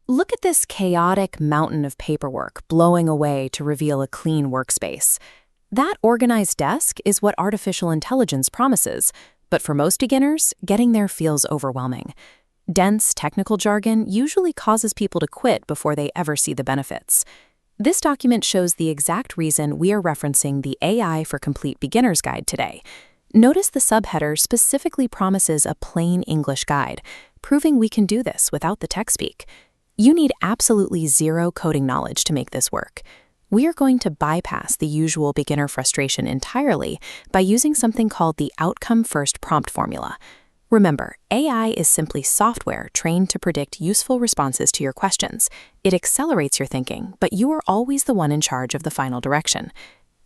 Look at this chaotic mountain of paperwork blowing away to reveal a clean workspace. That organized desk is what artificial intelligence promises, but for most beginners, getting there feels overwhelming. Dense technical jargon usually causes people to quit before they ever see the benefits. This document shows the exact reason we are referencing the AI for Complete Beginner's Guide today. Notice the subheader specifically promises a plain English guide, proving we can do this without the tech speak. You need absolutely zero coding knowledge to make this work. We are going to bypass the usual beginner frustration entirely by using something called the outcome-first prompt formula. Remember, AI is simply software trained to predict useful responses to your questions. It accelerates your thinking, but you are always the one in charge of the final direction.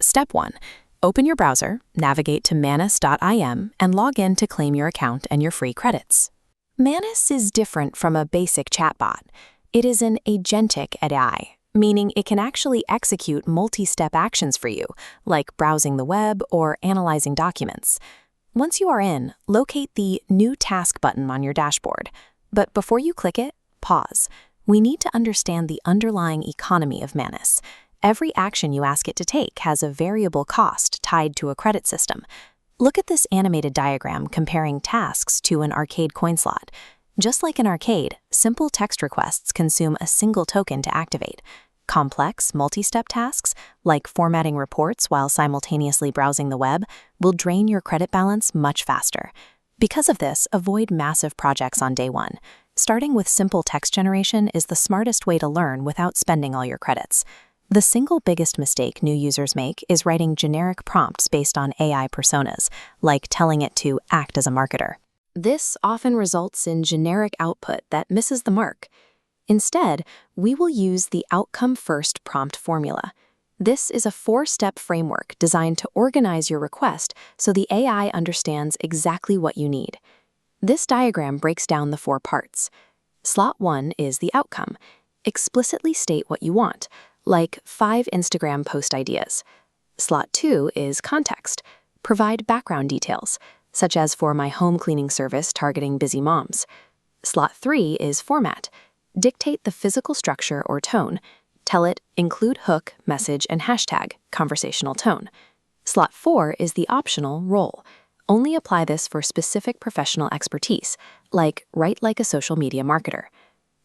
Step 1. Open your browser, navigate to manus.im, and log in to claim your account and your free credits. Manus is different from a basic chatbot. It is an Agentic AI, meaning it can actually execute multi-step actions for you, like browsing the web or analyzing documents. Once you are in, locate the New Task button on your dashboard. But before you click it, pause. We need to understand the underlying economy of Manus. Every action you ask it to take has a variable cost tied to a credit system. Look at this animated diagram comparing tasks to an arcade coin slot. Just like an arcade, simple text requests consume a single token to activate. Complex, multi-step tasks, like formatting reports while simultaneously browsing the web, will drain your credit balance much faster. Because of this, avoid massive projects on day one. Starting with simple text generation is the smartest way to learn without spending all your credits. The single biggest mistake new users make is writing generic prompts based on AI personas, like telling it to act as a marketer. This often results in generic output that misses the mark. Instead, we will use the outcome-first prompt formula. This is a 4-step framework designed to organize your request so the AI understands exactly what you need. This diagram breaks down the 4 parts. Slot 1 is the outcome. Explicitly state what you want, like 5 Instagram post ideas. Slot 2 is context. Provide background details, such as for my home cleaning service targeting busy moms. Slot 3 is format. Dictate the physical structure or tone. Tell it, include hook, message, and hashtag, conversational tone. Slot 4 is the optional role. Only apply this for specific professional expertise, like write like a social media marketer.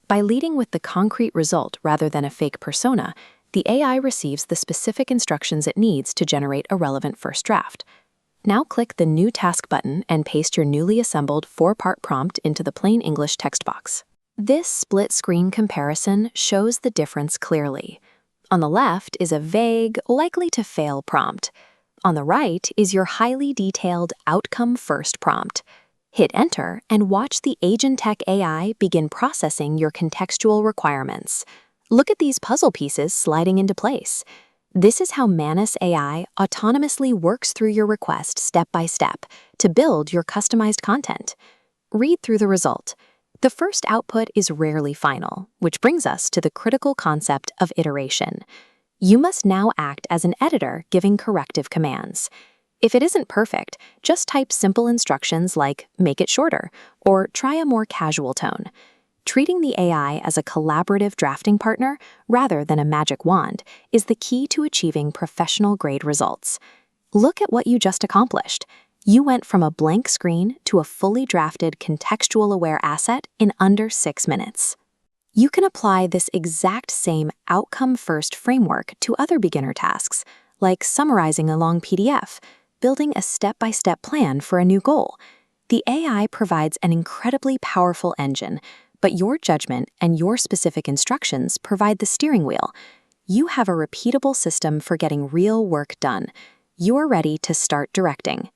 By leading with the concrete result rather than a fake persona, the AI receives the specific instructions it needs to generate a relevant first draft. Now click the New Task button and paste your newly assembled 4-part prompt into the plain English text box. This split-screen comparison shows the difference clearly. On the left is a vague, likely-to-fail prompt. On the right is your highly detailed outcome-first prompt. Hit Enter and watch the Agentic AI begin processing your contextual requirements. Look at these puzzle pieces sliding into place. This is how Manus AI autonomously works through your request step by step to build your customized content. Read through the result. The first output is rarely final, which brings us to the critical concept of iteration. You must now act as an editor giving corrective commands. If it isn't perfect, just type simple instructions like make it shorter or try a more casual tone. Treating the AI as a collaborative drafting partner rather than a magic wand is the key to achieving professional-grade results. Look at what you just accomplished. You went from a blank screen to a fully drafted contextual-aware asset in under 6 minutes. You can apply this exact same outcome-first framework to other beginner tasks, like summarizing a long PDF, building a step-by-step plan for a new goal. The AI provides an incredibly powerful engine, but your judgment and your specific instructions provide the steering wheel. You have a repeatable system for getting real work done. You are ready to start directing.